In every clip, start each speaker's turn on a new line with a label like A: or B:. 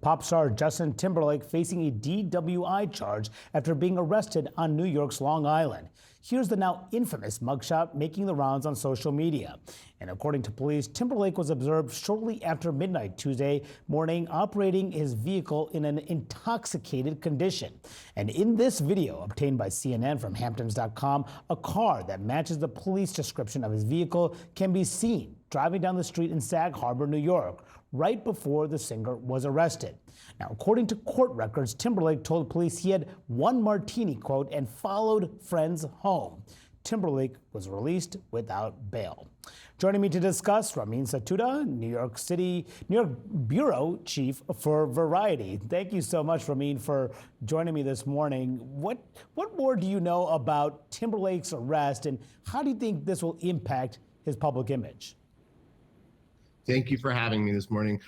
A: Pop star Justin Timberlake facing a DWI charge after being arrested on New York's Long Island. Here's the now infamous mugshot making the rounds on social media. And according to police, Timberlake was observed shortly after midnight Tuesday morning operating his vehicle in an intoxicated condition. And in this video obtained by CNN from Hamptons.com, a car that matches the police description of his vehicle can be seen driving down the street in Sag Harbor, New York, right before the singer was arrested. Now, according to court records, Timberlake told police he had one martini, quote, and followed friends home. Timberlake was released without bail. Joining me to discuss, Ramin Satuda, New York Bureau Chief for Variety. Thank you so much, Ramin, for joining me this morning. What more do you know about Timberlake's arrest, and how do you think this will impact his public image?
B: Thank you for having me this morning.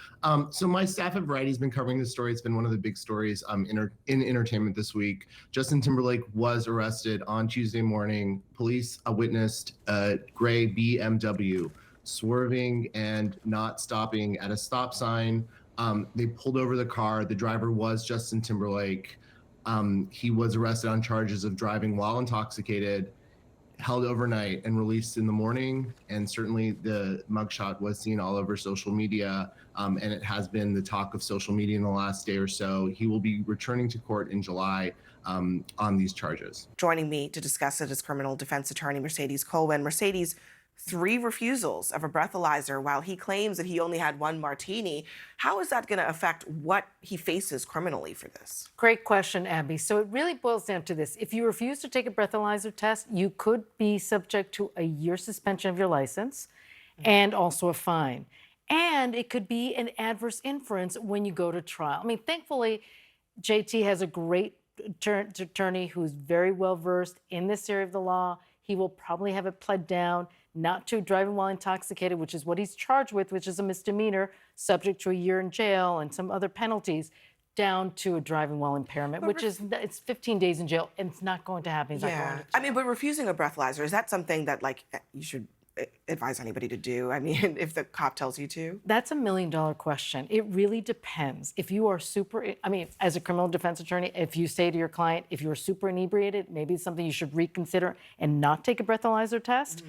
B: So my staff at Variety has been covering this story. It's been one of the big stories in entertainment this week. Justin Timberlake was arrested on Tuesday morning. Police witnessed a gray BMW swerving and not stopping at a stop sign. They pulled over the car. The driver was Justin Timberlake. He was arrested on charges of driving while intoxicated, held overnight, and released in the morning. And certainly the mugshot was seen all over social media, and it has been the talk of social media in the last day or so. He will be returning to court in July on these charges.
C: Joining me to discuss it is criminal defense attorney Mercedes Colwin. Mercedes, 3 refusals of a breathalyzer while he claims that he only had one martini. How is that going to affect what he faces criminally for this?
D: Great question, Abby. So it really boils down to this. If you refuse to take a breathalyzer test, you could be subject to a year suspension of your license and also a fine. And it could be an adverse inference when you go to trial. I mean, thankfully, JT has a great attorney who's very well versed in this area of the law. He will probably have it pled down, not to driving while intoxicated, which is what he's charged with, which is a misdemeanor, subject to a year in jail and some other penalties, down to a driving while impairment, which is, it's 15 days in jail, and it's not going to happen. He's not going to jail.
C: I mean, but refusing a breathalyzer, is that something that, like, you should advise anybody to do? I mean, if the cop tells you to?
D: That's $1 million question. It really depends. If you are as a criminal defense attorney, if you say to your client, if you're super inebriated, maybe it's something you should reconsider and not take a breathalyzer test,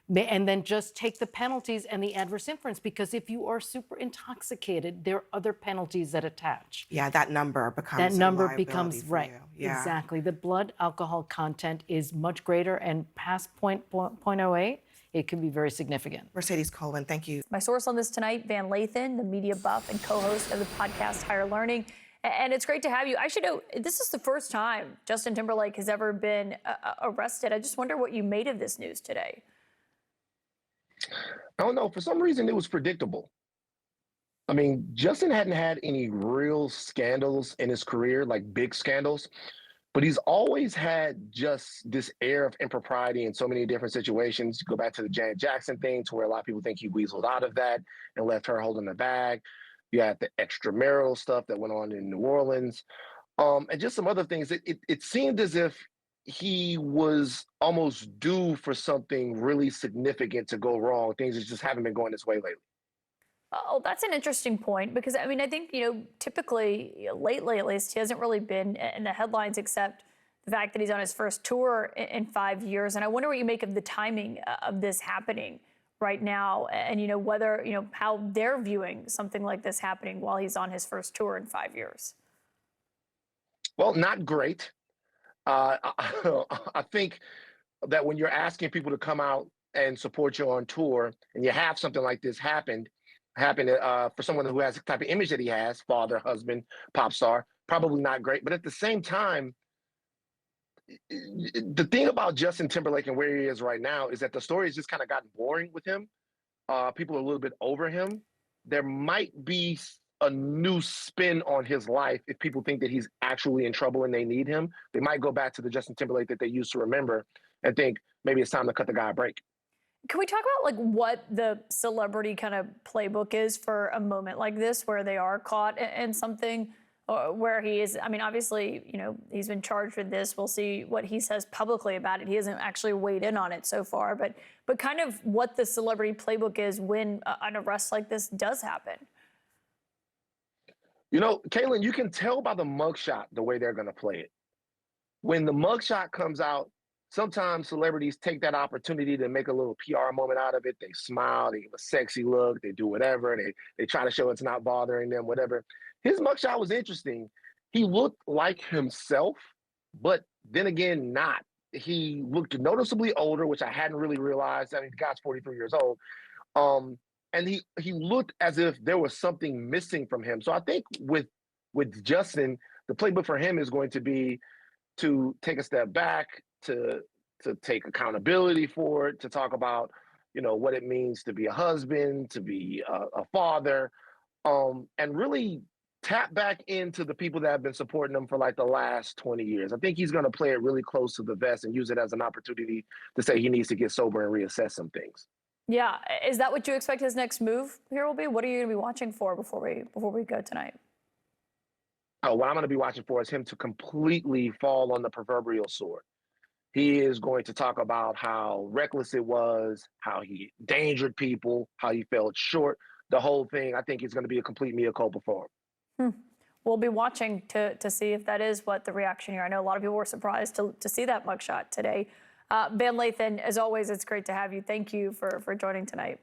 D: and then just take the penalties and the adverse inference, because if you are super intoxicated, there are other penalties that attach.
C: Yeah, that number becomes
D: right.
C: Yeah.
D: Exactly. The blood alcohol content is much greater, and past 0.08, it can be very significant.
C: Mercedes Colwin, thank you.
E: My source on this tonight, Van Lathan, the media buff and co-host of the podcast Higher Learning. And it's great to have you. I should know, this is the first time Justin Timberlake has ever been arrested. I just wonder what you made of this news today.
F: I don't know. For some reason, it was predictable. I mean, Justin hadn't had any real scandals in his career, like big scandals. But he's always had just this air of impropriety in so many different situations. You go back to the Janet Jackson thing, to where a lot of people think he weaseled out of that and left her holding the bag. You had the extramarital stuff that went on in New Orleans, and just some other things. It seemed as if he was almost due for something really significant to go wrong. Things that just haven't been going his way lately.
E: Oh, that's an interesting point, because, I mean, I think, typically, lately at least, he hasn't really been in the headlines except the fact that he's on his first tour in 5 years. And I wonder what you make of the timing of this happening right now, and, whether, how they're viewing something like this happening while he's on his first tour in 5 years.
F: Well, not great. I think that when you're asking people to come out and support you on tour, and you have something like this happen for someone who has the type of image that he has, father, husband, pop star, probably not great. But at the same time, the thing about Justin Timberlake and where he is right now is that the story has just kind of gotten boring with him. People are a little bit over him. There might be a new spin on his life if people think that he's actually in trouble and they need him. They might go back to the Justin Timberlake that they used to remember and think maybe it's time to cut the guy a break.
E: Can we talk about what the celebrity kind of playbook is for a moment like this, where they are caught in something where he is? I mean, obviously, he's been charged with this. We'll see what he says publicly about it. He hasn't actually weighed in on it so far, but kind of what the celebrity playbook is when an arrest like this does happen.
F: You know, Kaylin, you can tell by the mugshot the way they're going to play it. When the mugshot comes out, sometimes celebrities take that opportunity to make a little PR moment out of it. They smile, they give a sexy look, they do whatever, they try to show it's not bothering them, whatever. His mugshot was interesting. He looked like himself, but then again, not. He looked noticeably older, which I hadn't really realized. I mean, the guy's 43 years old. And he looked as if there was something missing from him. So I think with Justin, the playbook for him is going to be to take a step back, to take accountability for it, to talk about, you know, what it means to be a husband, to be a father, and really tap back into the people that have been supporting him for like the last 20 years. I think he's going to play it really close to the vest and use it as an opportunity to say he needs to get sober and reassess some things.
E: Yeah, is that what you expect his next move here will be? What are you going to be watching for before we go tonight?
F: Oh, what I'm going to be watching for is him to completely fall on the proverbial sword. He is going to talk about how reckless it was, how he endangered people, how he fell short, the whole thing. I think it's going to be a complete mea culpa for him.
E: We'll be watching to see if that is what the reaction here. I know a lot of people were surprised to see that mugshot today. Van Lathan, as always, it's great to have you. Thank you for joining tonight.